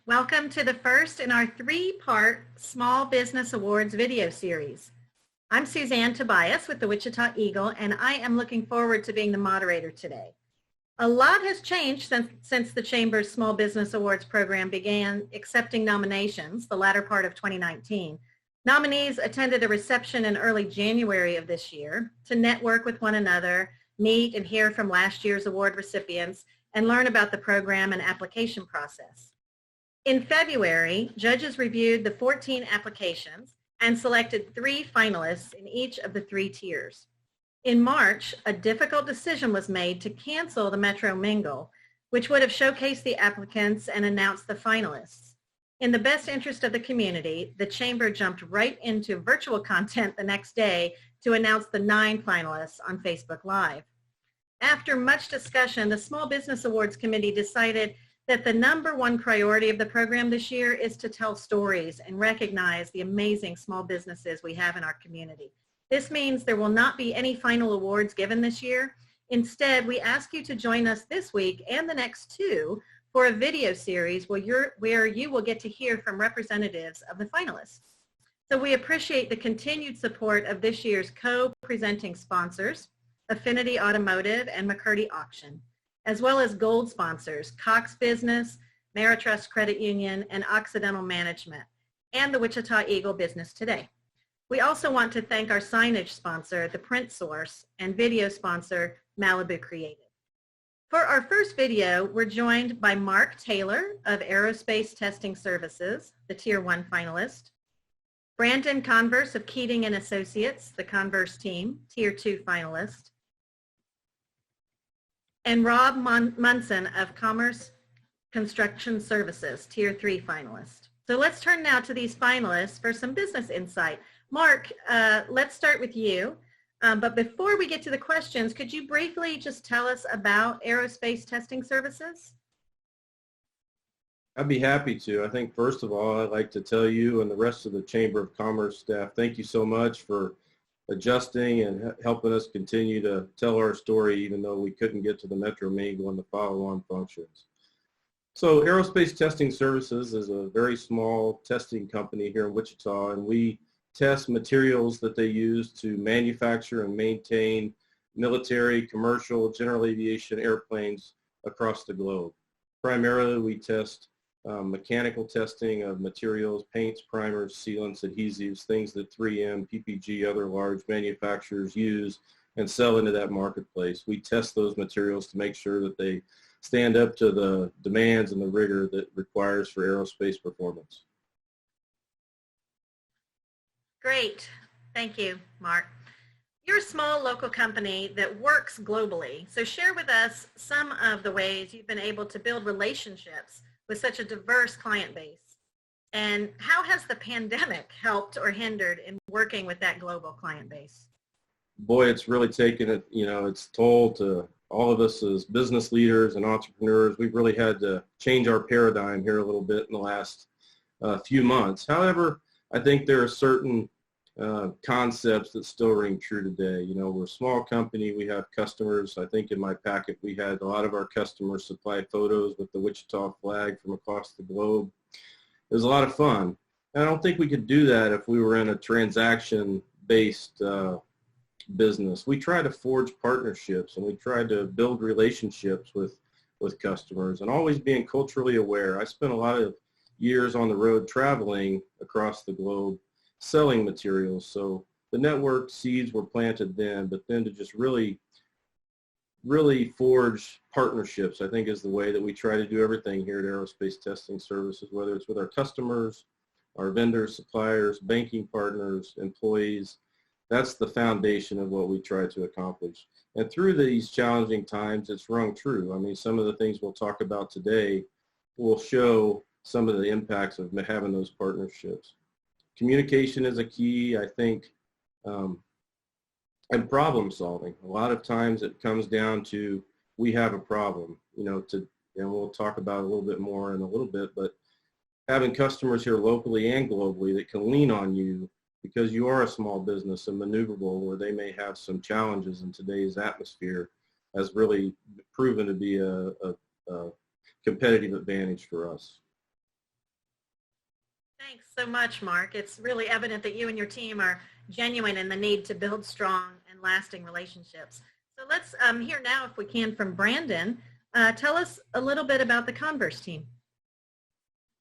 Welcome to the first in our three-part Small Business Awards video series. I'm Suzanne Tobias with the Wichita Eagle, and I am looking forward to being the moderator today. A lot has changed since the Chamber's Small Business Awards program began accepting nominations the latter part of 2019. Nominees attended a reception in early January of this year to network with one another, meet and hear from last year's award recipients, and learn about the program and application process. In February, judges reviewed the 14 applications and selected 3 finalists in each of the 3 tiers. In March, a difficult decision was made to cancel the Metro Mingle, which would have showcased the applicants and announced the finalists. In the best interest of the community, the Chamber jumped right into virtual content the next day to announce the 9 finalists on Facebook Live. After much discussion, the Small Business Awards Committee decided that the #1 priority of the program this year is to tell stories and recognize the amazing small businesses we have in our community. This means there will not be any final awards given this year. Instead, we ask you to join us this week and the next 2 for a video series where you will get to hear from representatives of the finalists. So we appreciate the continued support of this year's co-presenting sponsors, Affinity Automotive and McCurdy Auction, as well as gold sponsors, Cox Business, Meritrust Credit Union, and Occidental Management, and the Wichita Eagle Business Today. We also want to thank our signage sponsor, The Print Source, and video sponsor, Malibu Creative. For our first video, we're joined by Marc Taylor of Aerospace Testing Services, the Tier 1 finalist, Brandon Converse of Keating and Associates, the Converse team, Tier 2 finalist, and Rob Monson of Commerce Construction Services, Tier 3 finalist. So let's turn now to these finalists for some business insight. Marc, let's start with you. But before we get to the questions, could you briefly just tell us about Aerospace Testing Services? I'd be happy to. I think first of all, I'd like to tell you and the rest of the Chamber of Commerce staff, thank you so much for adjusting and helping us continue to tell our story even though we couldn't get to the Metro Mingle and the follow-on functions. So Aerospace Testing Services is a very small testing company here in Wichita, and we test materials that they use to manufacture and maintain military, commercial, general aviation airplanes across the globe. Primarily we test mechanical testing of materials, paints, primers, sealants, adhesives, things that 3M, PPG, other large manufacturers use and sell into that marketplace. We test those materials to make sure that they stand up to the demands and the rigor that requires for aerospace performance. Great. Thank you, Marc. You're a small local company that works globally, so share with us some of the ways you've been able to build relationships with such a diverse client base. And how has the pandemic helped or hindered in working with that global client base? Boy, it's really taken it, its toll to all of us as business leaders and entrepreneurs. We've really had to change our paradigm here a little bit in the last few months. However, I think there are certain concepts that still ring true today. We're a small company. We have customers. I think in my packet we had a lot of our customers supply photos with the Wichita flag from across the globe. It was a lot of fun. And I don't think we could do that if we were in a transaction-based business. We try to forge partnerships and we try to build relationships with customers and always being culturally aware. I spent a lot of years on the road traveling across the globe selling materials, so the network seeds were planted then, but then to just really forge partnerships, I think, is the way that we try to do everything here at Aerospace Testing Services, whether it's with our customers, our vendors, suppliers, banking partners, employees. That's the foundation of what we try to accomplish. And through these challenging times, it's rung true. I mean, some of the things we'll talk about today will show some of the impacts of having those partnerships. Communication is a key, I think, and problem solving. A lot of times it comes down to we have a problem, and we'll talk about it a little bit more in a little bit, but having customers here locally and globally that can lean on you because you are a small business and maneuverable where they may have some challenges in today's atmosphere has really proven to be a competitive advantage for us. Thanks so much, Mark. It's really evident that you and your team are genuine in the need to build strong and lasting relationships. So let's hear now, if we can, from Brandon. Tell us a little bit about the Converse team.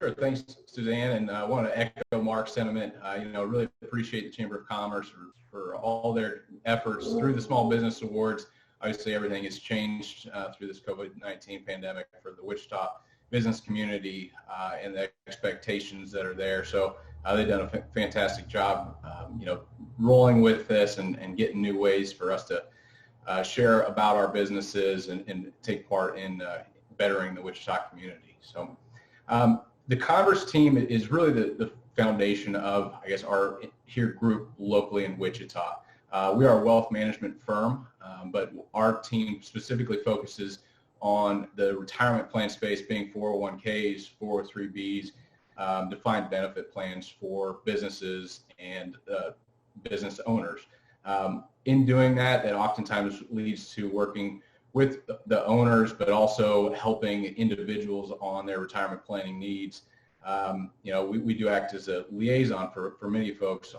Sure. Thanks, Suzanne. And I want to echo Mark's sentiment. Really appreciate the Chamber of Commerce for all their efforts through the Small Business Awards. Obviously, everything has changed through this COVID-19 pandemic for the Wichita business community and the expectations that are there. So they've done a fantastic job, rolling with this and getting new ways for us to share about our businesses and take part in bettering the Wichita community. So the Converse team is really the foundation of, I guess, our here group locally in Wichita. We are a wealth management firm, but our team specifically focuses on the retirement plan space, being 401ks, 403bs, defined benefit plans for businesses and business owners. In doing that, that oftentimes leads to working with the owners, but also helping individuals on their retirement planning needs. We do act as a liaison for many folks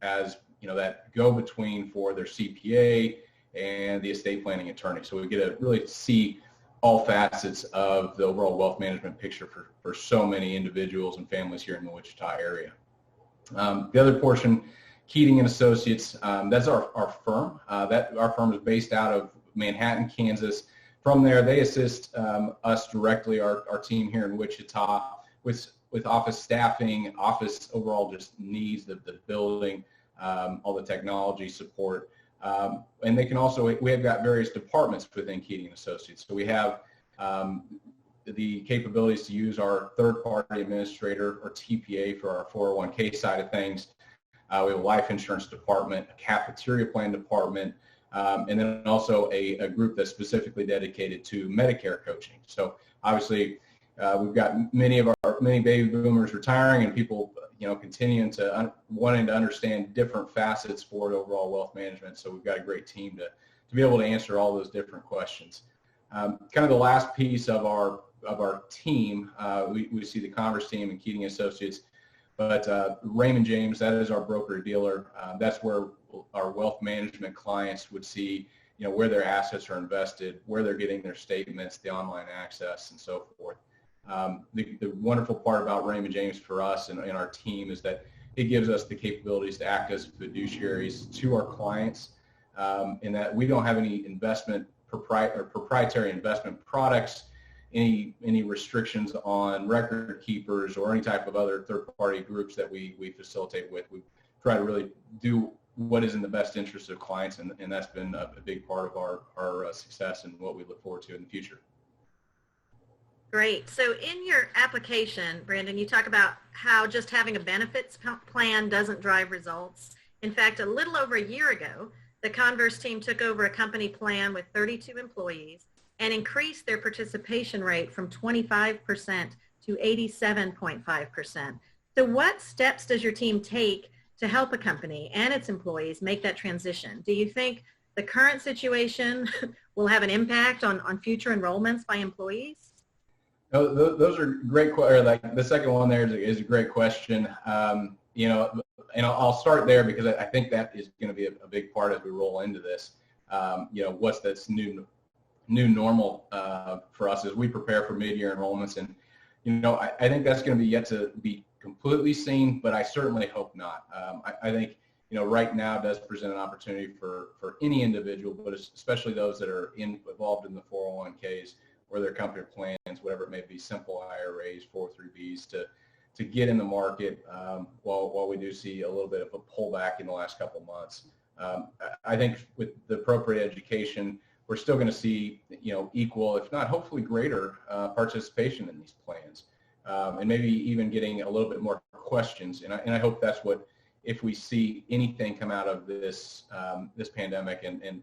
as that go-between for their CPA and the estate planning attorney. So we get to really see all facets of the overall wealth management picture for so many individuals and families here in the Wichita area. The other portion, Keating and Associates, that's our firm. Our firm is based out of Manhattan, Kansas. From there, they assist us directly, our team here in Wichita, with office staffing, office overall just needs, the building, all the technology support. And they can also, we have got various departments within Keating and Associates. So we have the capabilities to use our third-party administrator, or TPA, for our 401k side of things. We have a life insurance department, a cafeteria plan department, and then also a group that's specifically dedicated to Medicare coaching. So obviously, we've got many baby boomers retiring, and people, continuing to wanting to understand different facets for overall wealth management. So we've got a great team to be able to answer all those different questions. Kind of the last piece of our team, we see the Converse team and Keating Associates, but Raymond James, that is our broker dealer. That's where our wealth management clients would see, where their assets are invested, where they're getting their statements, the online access, and so forth. The wonderful part about Raymond James for us and our team is that it gives us the capabilities to act as fiduciaries to our clients, in that we don't have any proprietary investment products, any restrictions on record keepers or any type of other third-party groups that we facilitate with. We try to really do what is in the best interest of clients, and that's been a big part of our success and what we look forward to in the future. Great. So in your application, Brandon, you talk about how just having a benefits plan doesn't drive results. In fact, a little over a year ago, the Converse team took over a company plan with 32 employees and increased their participation rate from 25% to 87.5%. So what steps does your team take to help a company and its employees make that transition? Do you think the current situation will have an impact on future enrollments by employees? No, those are great questions. Like the second one there is a great question. And I'll start there because I think that is going to be a big part as we roll into this. What's this new normal for us as we prepare for mid-year enrollments, and I think that's going to be yet to be completely seen, but I certainly hope not. I think right now does present an opportunity for any individual, but especially those that are involved in the 401ks or their company plans, whatever it may be, simple IRAs, 403bs, to get in the market while we do see a little bit of a pullback in the last couple of months. I think with the appropriate education, we're still going to see equal, if not hopefully greater, participation in these plans, and maybe even getting a little bit more questions. And I hope that's what, if we see anything come out of this this pandemic, and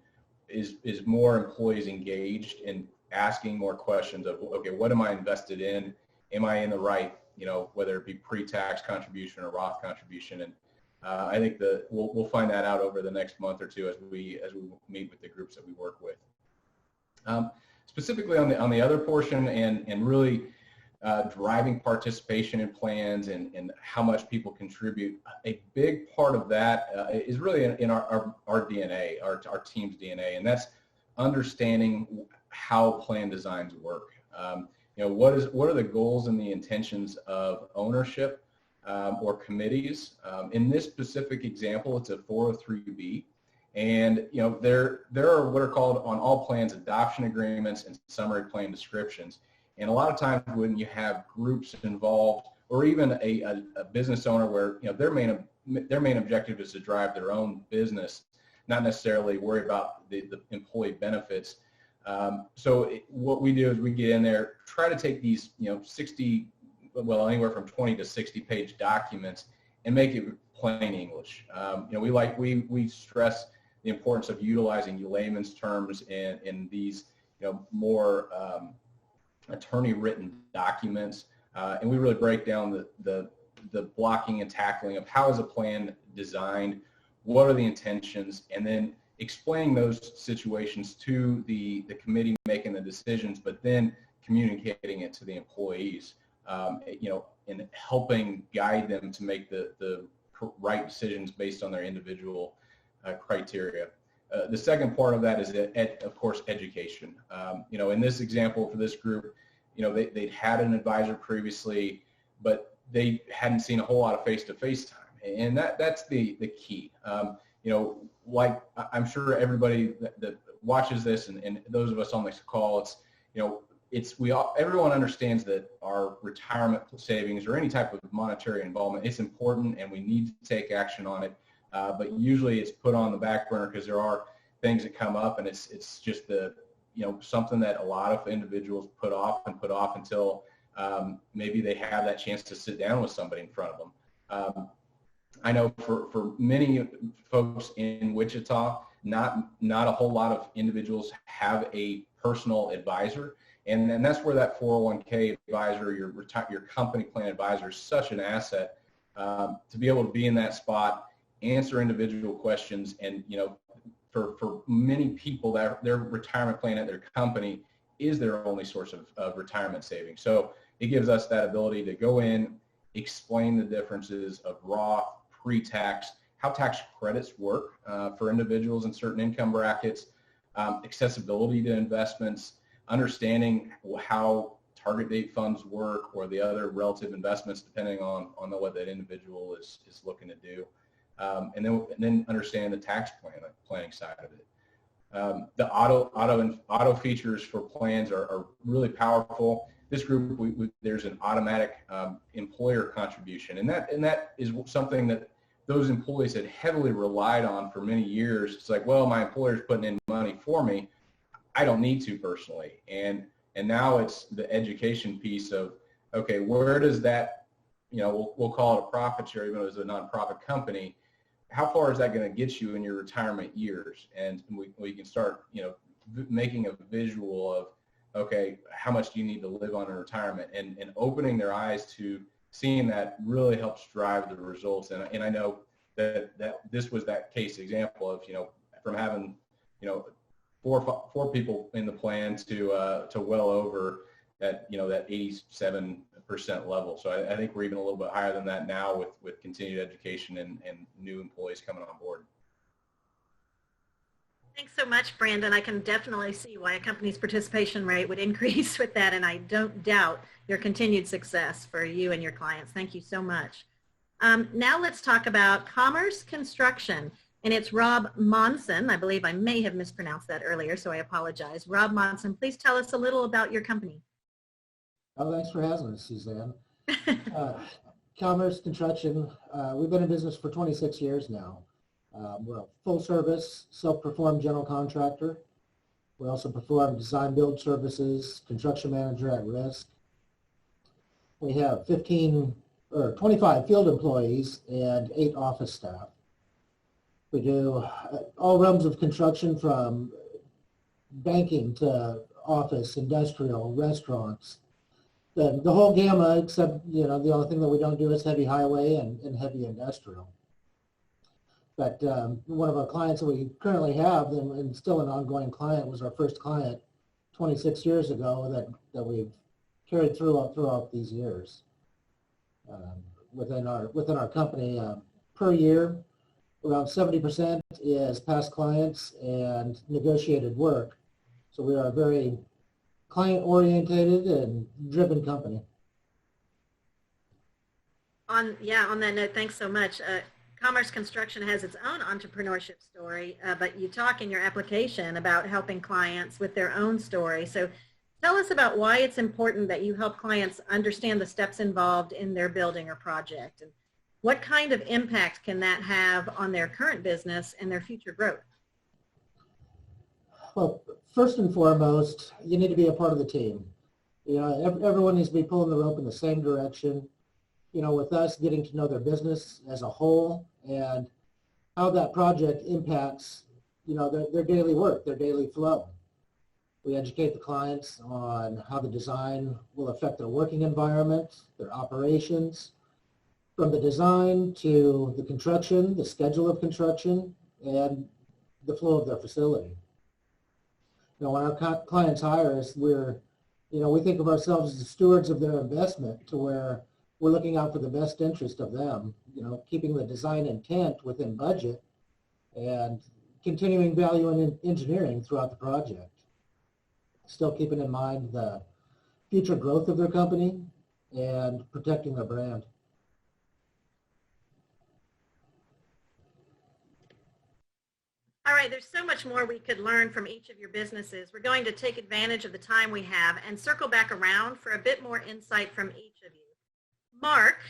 is more employees engaged in asking more questions of, okay, what am I invested in? Am I in the right, whether it be pre-tax contribution or Roth contribution? And I think we'll find that out over the next month or two as we meet with the groups that we work with. Specifically on the other portion, and really driving participation in plans and how much people contribute. A big part of that is really in our DNA, our team's DNA, and that's understanding how plan designs work. What are the goals and the intentions of ownership or committees? In this specific example, it's a 403B. And there are what are called on all plans adoption agreements and summary plan descriptions. And a lot of times when you have groups involved, or even a business owner where their main objective is to drive their own business, not necessarily worry about the employee benefits. What we do is we get in there, try to take these 60, well, anywhere from 20 to 60 page documents and make it plain English. We stress the importance of utilizing layman's terms in these more attorney-written documents, and we really break down the blocking and tackling of how is a plan designed, what are the intentions, and then explaining those situations to the committee making the decisions, but then communicating it to the employees, and helping guide them to make the right decisions based on their individual criteria. The second part of that is, of course, education. In this example for this group, they'd had an advisor previously, but they hadn't seen a whole lot of face-to-face time, and that's the key. Like I'm sure everybody that watches this and those of us on this call, everyone understands that our retirement savings or any type of monetary involvement, it's important and we need to take action on it. But usually it's put on the back burner because there are things that come up, and it's just something that a lot of individuals put off until maybe they have that chance to sit down with somebody in front of them. I know for many folks in Wichita, not a whole lot of individuals have a personal advisor, and that's where that 401k advisor, your company plan advisor, is such an asset to be able to be in that spot, answer individual questions, and for many people, that their retirement plan at their company is their only source of retirement savings. So it gives us that ability to go in, explain the differences of Roth, pre-tax, how tax credits work for individuals in certain income brackets, accessibility to investments, understanding how target date funds work or the other relative investments depending on what that individual is looking to do. And then understand the tax planning side of it. The auto features for plans are really powerful. This group, there's an automatic employer contribution, and that is something that those employees had heavily relied on for many years. It's like, well, my employer's putting in money for me, I don't need to personally, and now it's the education piece of, okay, where does that, we'll call it a profit share, even though it's a nonprofit company. How far is that going to get you in your retirement years? And we can start, making a visual of, okay, how much do you need to live on in retirement? And opening their eyes to seeing that really helps drive the results. And I know that this was that case example of, from having, four people in the plan to well over that, that 87% level. So I think we're even a little bit higher than that now with continued education and new employees coming on board. Thanks so much, Brandon. I can definitely see why a company's participation rate would increase with that, and I don't doubt your continued success for you and your clients. Thank you so much. Now let's talk about Commerce Construction, and it's Rob Monson. I believe I may have mispronounced that earlier, so I apologize. Rob Monson, please tell us a little about your company. Oh, thanks for having us, Suzanne. Commerce Construction, we've been in business for 26 years now. We're a full-service, self-performed general contractor. We also perform design build services, construction manager at risk. We have 25 field employees and 8 office staff. We do all realms of construction, from banking to office, industrial, restaurants, the whole gamut, except, the only thing that we don't do is heavy highway and heavy industrial. But one of our clients that we currently have, and still an ongoing client, was our first client 26 years ago that we've carried throughout these years. Within our company, per year, around 70% is past clients and negotiated work. So we are a very client-oriented and driven company. On that note, thanks so much. Commerce Construction has its own entrepreneurship story, but you talk in your application about helping clients with their own story. So tell us about why it's important that you help clients understand the steps involved in their building or project, and what kind of impact can that have on their current business and their future growth? Well, first and foremost, you need to be a part of the team. You know, everyone needs to be pulling the rope in the same direction. You know, with us getting to know their business as a whole and how that project impacts, you know, their daily work, their daily flow. We educate the clients on how the design will affect their working environment, their operations, from the design to the construction, the schedule of construction, and the flow of their facility. You know, when our clients hire us, we think of ourselves as stewards of their investment, to where we're looking out for the best interest of them, you know, keeping the design intent within budget and continuing value in engineering throughout the project. Still keeping in mind the future growth of their company and protecting their brand. All right, there's so much more we could learn from each of your businesses. We're going to take advantage of the time we have and circle back around for a bit more insight from each of you. Marc,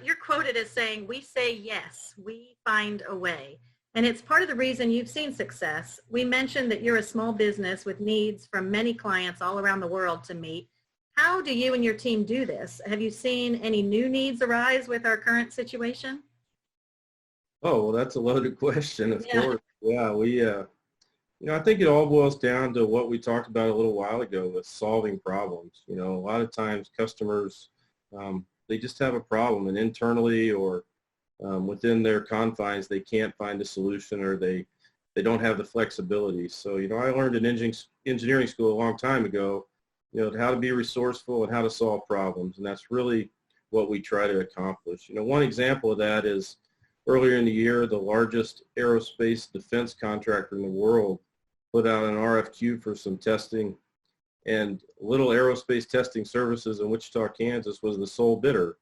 you're quoted as saying, "We say yes, we find a way." And it's part of the reason you've seen success. We mentioned that you're a small business with needs from many clients all around the world to meet. How do you and your team do this? Have you seen any new needs arise with our current situation? Oh, well, that's a loaded question, of course. Yeah, I think it all boils down to what we talked about a little while ago with solving problems. You know, a lot of times customers, they just have a problem, and internally or within their confines, they can't find a solution, or they don't have the flexibility. So, you know, I learned in engineering school a long time ago, you know, how to be resourceful and how to solve problems. And that's really what we try to accomplish. You know, one example of that is earlier in the year, the largest aerospace defense contractor in the world put out an RFQ for some testing, and Little Aerospace Testing Services in Wichita, Kansas was the sole bidder.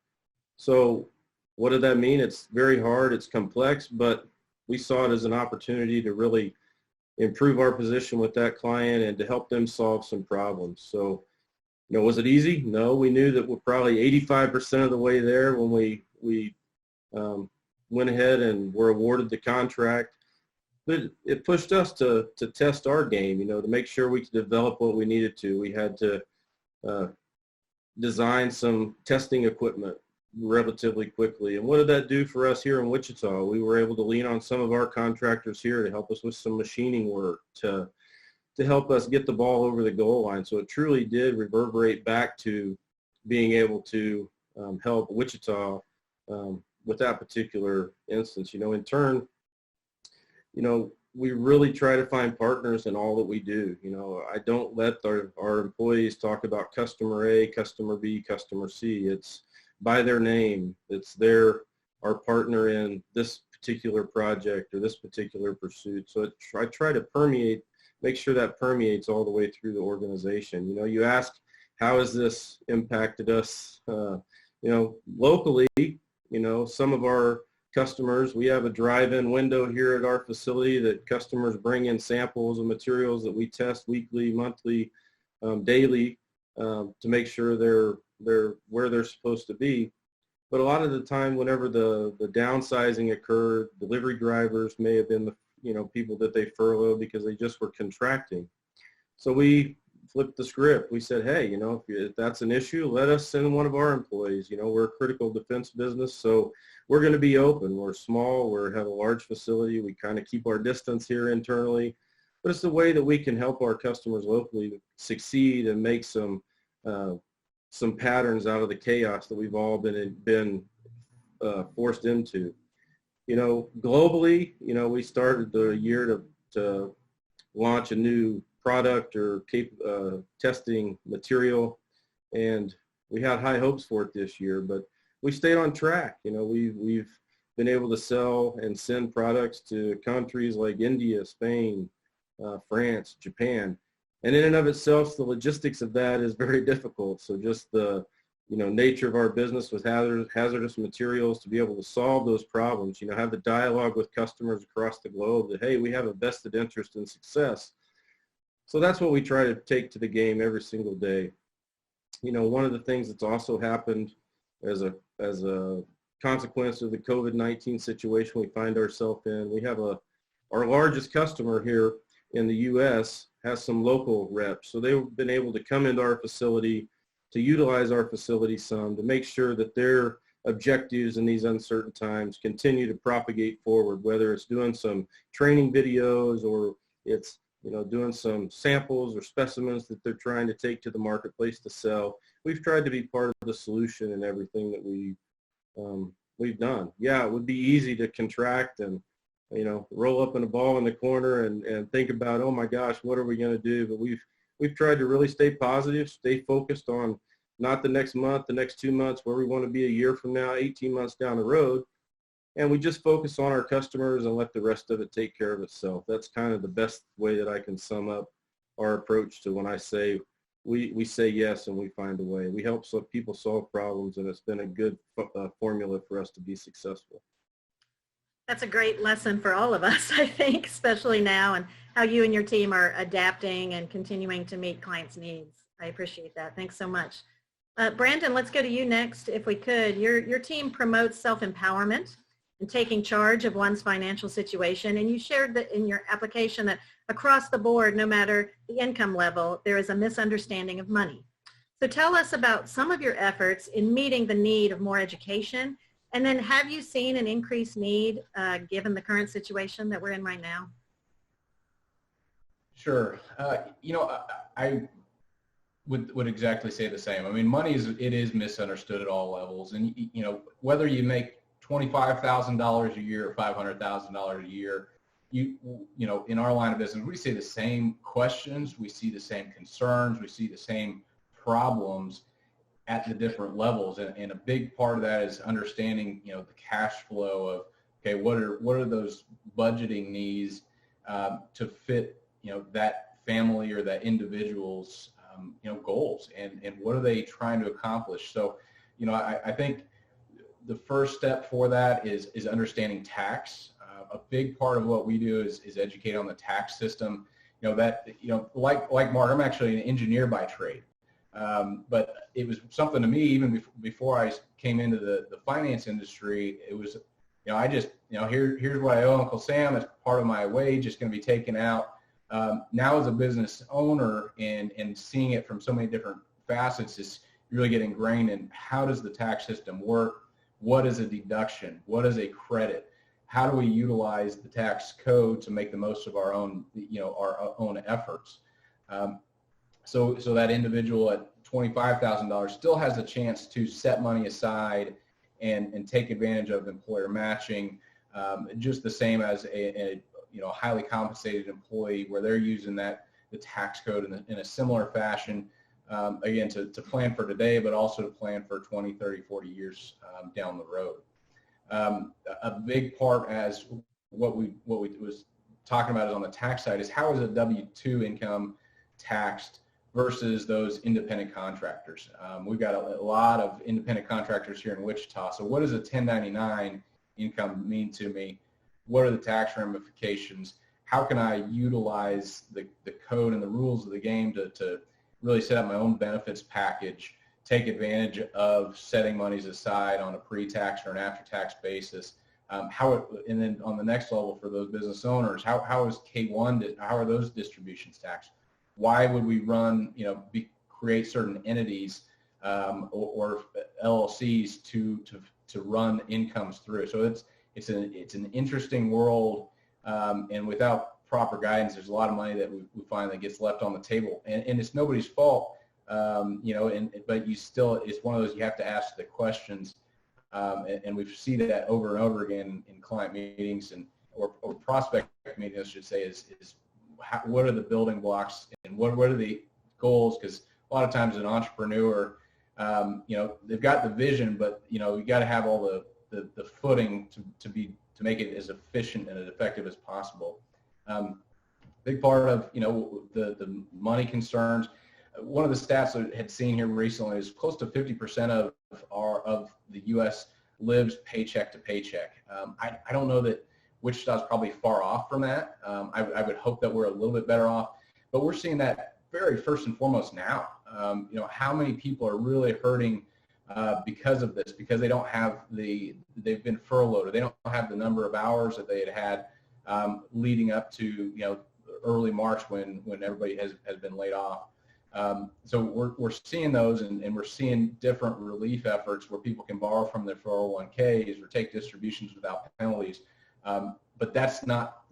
So what did that mean? It's very hard, it's complex, but we saw it as an opportunity to really improve our position with that client and to help them solve some problems. So, you know, was it easy? No, we knew that we're probably 85% of the way there when we went ahead and were awarded the contract. But it pushed us to test our game, you know, to make sure we could develop what we needed to. We had to design some testing equipment relatively quickly. And what did that do for us here in Wichita? We were able to lean on some of our contractors here to help us with some machining work, to help us get the ball over the goal line. So it truly did reverberate back to being able to help Wichita with that particular instance. You know, in turn, you know, we really try to find partners in all that we do. You know, I don't let our employees talk about customer A, customer B, customer C. It's by their name. It's our partner in this particular project or this particular pursuit. So I try to make sure that permeates all the way through the organization. You know, you ask, how has this impacted us, you know, locally? You know, some of our customers, we have a drive-in window here at our facility that customers bring in samples of materials that we test weekly, monthly, daily, to make sure they're where they're supposed to be. But a lot of the time, whenever the downsizing occurred, delivery drivers may have been the people that they furloughed because they just were contracting. So we flipped the script. We said, hey, you know, if that's an issue, let us send one of our employees. You know, we're a critical defense business, so we're going to be open. We're small. We have a large facility. We kind of keep our distance here internally, but it's the way that we can help our customers locally succeed and make some patterns out of the chaos that we've all been forced into. You know, globally, you know, we started the year to launch a new product or testing material and we had high hopes for it this year, but we stayed on track. You know, we've been able to sell and send products to countries like India, Spain, France, Japan. And in and of itself, the logistics of that is very difficult. So just the, nature of our business with hazardous materials, to be able to solve those problems, have the dialogue with customers across the globe that, hey, we have a vested interest in success. So that's what we try to take to the game every single day. One of the things that's also happened as a consequence of the COVID-19 situation we find ourselves in, we have our largest customer here in the U.S. has some local reps. So they've been able to come into our facility, to utilize our facility some, to make sure that their objectives in these uncertain times continue to propagate forward, whether it's doing some training videos or it's doing some samples or specimens that they're trying to take to the marketplace to sell. We've tried to be part of the solution in everything that we've done. Yeah, it would be easy to contract and roll up in a ball in the corner and think about, oh my gosh, what are we going to do? But we've tried to really stay positive, stay focused on not the next month, the next 2 months, where we want to be a year from now, 18 months down the road. And we just focus on our customers and let the rest of it take care of itself. That's kind of the best way that I can sum up our approach to when I say we say yes and we find a way. We help people solve problems, and it's been a good formula for us to be successful. That's a great lesson for all of us, I think, especially now, and how you and your team are adapting and continuing to meet clients' needs. I appreciate that. Thanks so much. Brandon, let's go to you next, if we could. Your team promotes self-empowerment and taking charge of one's financial situation, and you shared that in your application that across the board, no matter the income level, there is a misunderstanding of money. So tell us about some of your efforts in meeting the need of more education. And then have you seen an increased need given the current situation that we're in right now? Sure. I would exactly say the same. I mean, money is misunderstood at all levels. And, whether you make $25,000 a year or $500,000 a year, in our line of business, we see the same questions, we see the same concerns, we see the same problems at the different levels, and a big part of that is understanding, the cash flow of, okay, what are those budgeting needs to fit, that family or that individual's, goals, and what are they trying to accomplish? So, I think the first step for that is understanding tax. A big part of what we do is educate on the tax system. Like Marc, I'm actually an engineer by trade. But it was something to me even before I came into the finance industry. It was, here's what I owe Uncle Sam as part of my wage. It's going to be taken out. Now as a business owner and seeing it from so many different facets, is really get ingrained in how does the tax system work? What is a deduction? What is a credit? How do we utilize the tax code to make the most of our own, our own efforts? So that individual at $25,000 still has a chance to set money aside and take advantage of employer matching, just the same as a highly compensated employee, where they're using the tax code in a similar fashion, again, to plan for today, but also to plan for 20, 30, 40 years down the road. A big part, as what we was talking about is on the tax side, is how is a W-2 income taxed versus those independent contractors. We've got a lot of independent contractors here in Wichita. So what does a 1099 income mean to me? What are the tax ramifications? How can I utilize the code and the rules of the game to really set up my own benefits package, take advantage of setting monies aside on a pre-tax or an after-tax basis? And then on the next level for those business owners, how is K1, how are those distributions taxed? Why would we run, create certain entities or LLCs to run incomes through? So it's an interesting world, and without proper guidance, there's a lot of money that we find that gets left on the table, and it's nobody's fault, but you still, it's one of those you have to ask the questions, and we see that over and over again in client meetings or prospect meetings, I should say, is what are the building blocks and what are the goals? Because a lot of times an entrepreneur, they've got the vision, but you got to have all the footing to make it as efficient and as effective as possible. Big part of the money concerns. One of the stats I had seen here recently is close to 50% of the U.S. lives paycheck to paycheck. I don't know that Wichita's probably far off from that. I would hope that we're a little bit better off, but we're seeing that very first and foremost now. How many people are really hurting because of this, because they don't have they've been furloughed, or they don't have the number of hours that they had leading up to early March when everybody has been laid off. So we're seeing those, and we're seeing different relief efforts where people can borrow from their 401ks or take distributions without penalties. But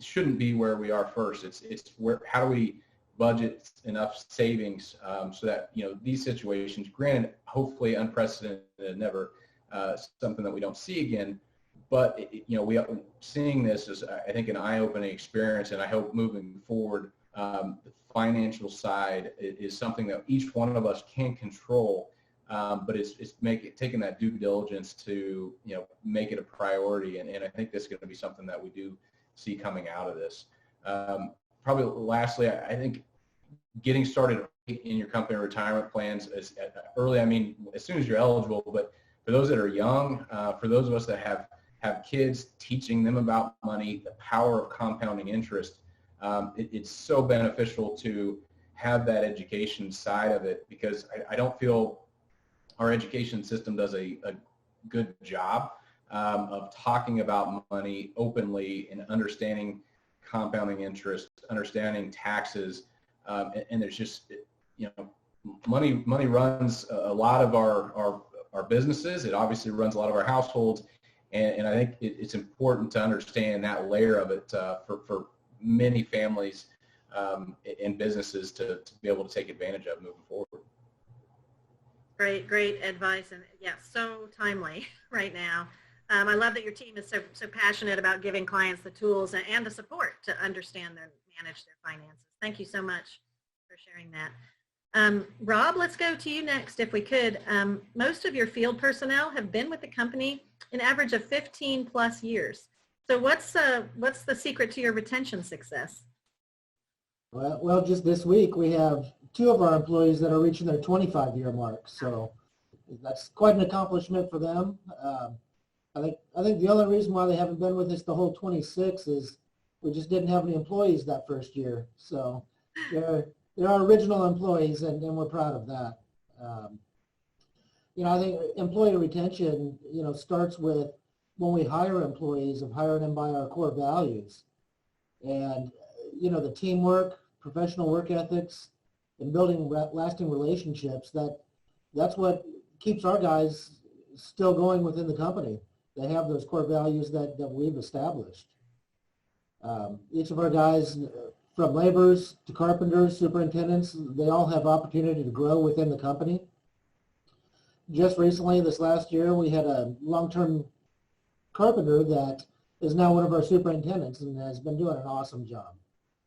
shouldn't be where we are first. It's how do we budget enough savings so that these situations, granted, hopefully unprecedented, never something that we don't see again, but we are seeing this as, I think, an eye-opening experience, and I hope moving forward the financial side is something that each one of us can control, but it's taking that due diligence to make it a priority, and I think this is going to be something that we do see coming out of this. Probably lastly, I think getting started in your company retirement plans early, as soon as you're eligible, but for those that are young, for those of us that have kids, teaching them about money, the power of compounding interest, it's so beneficial to have that education side of it, because I don't feel our education system does a good job of talking about money openly and understanding compounding interest, understanding taxes, and there's just, money runs a lot of our businesses. It obviously runs a lot of our households, and I think it's important to understand that layer of it for many families and businesses to be able to take advantage of moving forward. Great advice, and yeah, so timely right now. I love that your team is so passionate about giving clients the tools and the support to understand and manage their finances. Thank you so much for sharing that. Rob, let's go to you next if we could. Most of your field personnel have been with the company an average of 15 plus years. So what's the secret to your retention success? Well, just this week we have 2 of our employees that are reaching their 25-year mark. So that's quite an accomplishment for them. I think the only reason why they haven't been with us the whole 26 is we just didn't have any employees that first year. So they're our original employees, and we're proud of that. I think employee retention, starts with when we hire employees, of hiring them by our core values. And, the teamwork, professional work ethics, and building lasting relationships, that's what keeps our guys still going within the company. They have those core values that we've established. Each of our guys, from laborers to carpenters, superintendents, they all have opportunity to grow within the company. Just recently, this last year, we had a long-term carpenter that is now one of our superintendents and has been doing an awesome job.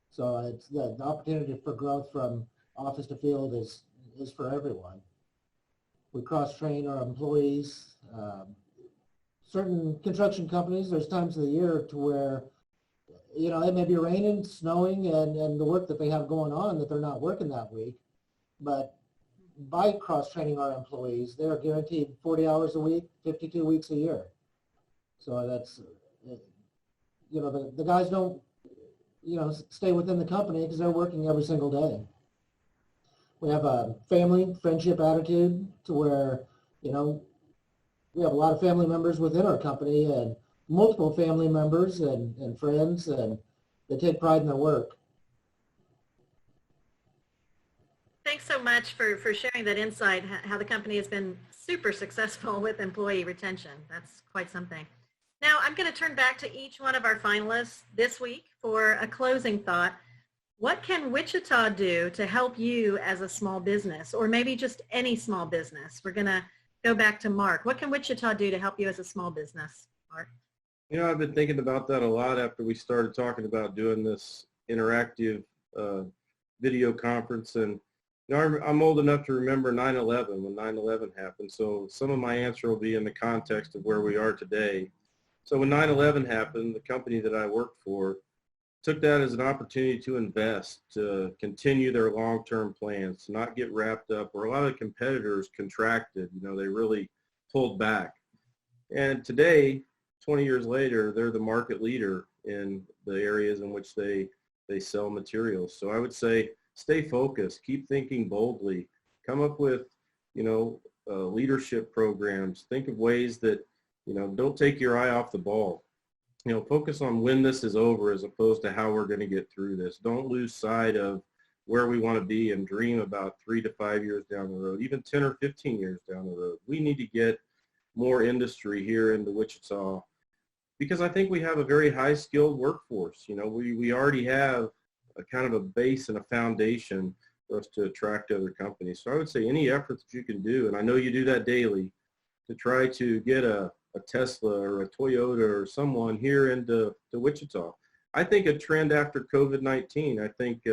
So it's the opportunity for growth from office to field is for everyone. We cross-train our employees. Certain construction companies, there's times of the year to where, it may be raining, snowing, and the work that they have going on that they're not working that week. But by cross-training our employees, they are guaranteed 40 hours a week, 52 weeks a year. So that's, the guys don't, stay within the company because they're working every single day. We have a family friendship attitude to where, we have a lot of family members within our company, and multiple family members and friends, and they take pride in their work. Thanks so much for sharing that insight, how the company has been super successful with employee retention. That's quite something. Now, I'm going to turn back to each one of our finalists this week for a closing thought. What can Wichita do to help you as a small business, or maybe just any small business? We're going to go back to Mark. What can Wichita do to help you as a small business, Mark? I've been thinking about that a lot after we started talking about doing this interactive video conference, and You know, I'm old enough to remember 9/11 when 9/11 happened. So some of my answer will be in the context of where we are today. So when 9/11 happened, the company that I worked for took that as an opportunity to invest, to continue their long-term plans, to not get wrapped up, where a lot of competitors contracted. You know, they really pulled back. And today, 20 years later, they're the market leader in the areas in which they sell materials. So I would say stay focused, keep thinking boldly, come up with, you know, leadership programs, think of ways that, you know, don't take your eye off the ball. You know, focus on when this is over as opposed to how we're going to get through this. Don't lose sight of where we want to be and dream about 3 to 5 years down the road, even 10 or 15 years down the road. We need to get more industry here into Wichita because I think we have a very high skilled workforce. You know, we already have a kind of a base and a foundation for us to attract other companies. So I would say any efforts that you can do, and I know you do that daily, to try to get a Tesla or a Toyota or someone here into Wichita. I think a trend after COVID-19, I think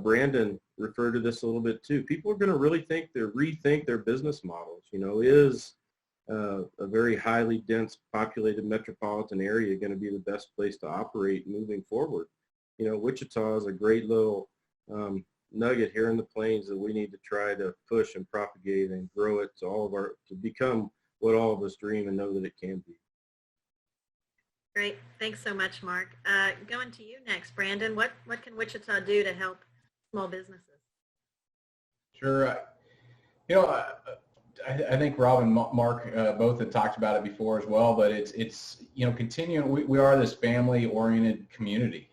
Brandon referred to this a little bit too. People are going to really rethink their business models. You know, is a very highly dense populated metropolitan area going to be the best place to operate moving forward? You know, Wichita is a great little nugget here in the plains that we need to try to push and propagate and grow it to become what all of us dream and know that it can be. Great. Thanks so much, Mark. Going to you next, Brandon. What can Wichita do to help small businesses? Sure. You know, I think Rob and Mark both had talked about it before as well, but it's you know, continuing. We are this family-oriented community.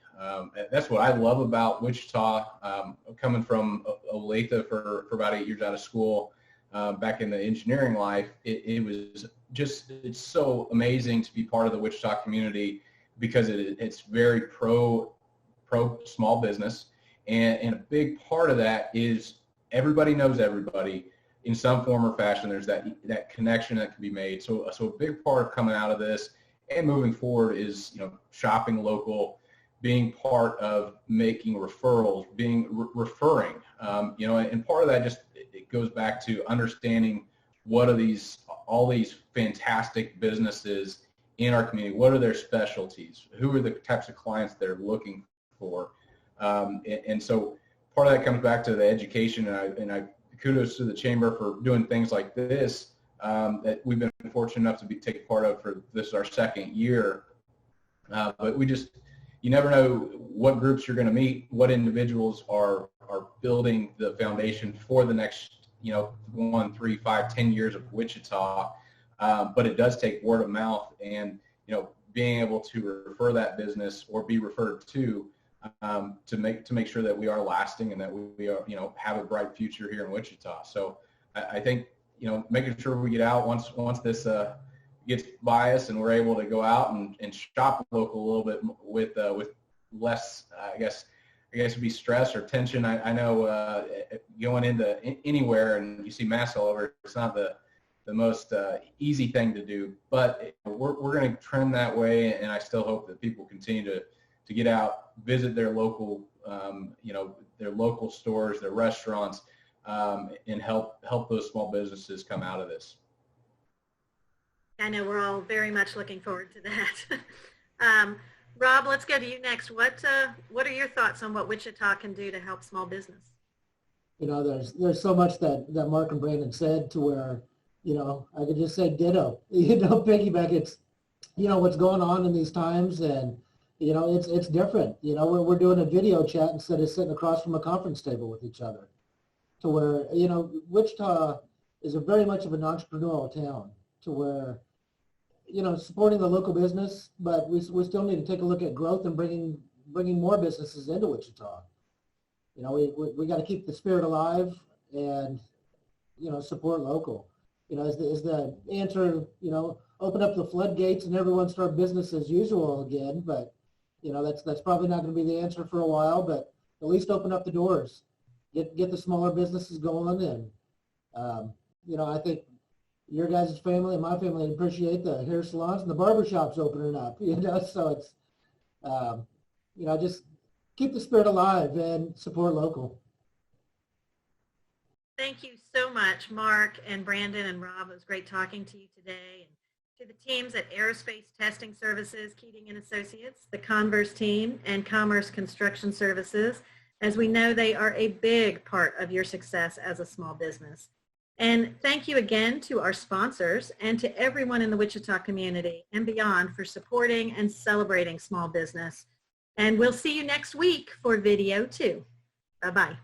That's what I love about Wichita. Coming from Olathe for about 8 years out of school, back in the engineering life, it was just, it's so amazing to be part of the Wichita community because it's very pro small business, and a big part of that is everybody knows everybody in some form or fashion. There's that connection that can be made. So a big part of coming out of this and moving forward is, you know, shopping local, being part of making referrals, referring, you know, and part of that just, it goes back to understanding what are all these fantastic businesses in our community, what are their specialties, who are the types of clients they're looking for. And so part of that comes back to the education, and I kudos to the Chamber for doing things like this that we've been fortunate enough to take part of for this is our second year. But you never know what groups you're going to meet, what individuals are building the foundation for the next, you know, 1, 3, 5, 10 years of Wichita. But it does take word of mouth, and, you know, being able to refer that business or be referred to make sure that we are lasting and that we are, you know, have a bright future here in Wichita. So I think, you know, making sure we get out once this gets by us and we're able to go out and shop local a little bit with less, I guess it'd be stress or tension. I know going into anywhere and you see masks all over, it's not the most easy thing to do, but we're going to trend that way, and I still hope that people continue to get out, visit their local, you know, their local stores, their restaurants, and help those small businesses come out of this. I know we're all very much looking forward to that. Rob, let's go to you next. What are your thoughts on what Wichita can do to help small business? You know, there's so much that Mark and Brandon said to where, you know, I could just say ditto. You know, piggyback. It's, you know, what's going on in these times, and you know, it's different. You know, we're doing a video chat instead of sitting across from a conference table with each other. To where, you know, Wichita is a very much of an entrepreneurial town. To where, you know, supporting the local business, but we still need to take a look at growth and bringing more businesses into Wichita. You know, we got to keep the spirit alive and, you know, support local. You know, is the answer, you know, open up the floodgates and everyone start business as usual again, but, you know, that's probably not going to be the answer for a while, but at least open up the doors, get the smaller businesses going, and, you know, I think your guys' family and my family appreciate the hair salons and the barber shops opening up, you know, so it's, you know, just keep the spirit alive and support local. Thank you so much, Mark and Brandon and Rob. It was great talking to you today. And to the teams at Aerospace Testing Services, Keating and Associates, the Converse team, and Commerce Construction Services, as we know they are a big part of your success as a small business. And thank you again to our sponsors and to everyone in the Wichita community and beyond for supporting and celebrating small business. And we'll see you next week for video 2. Bye-bye.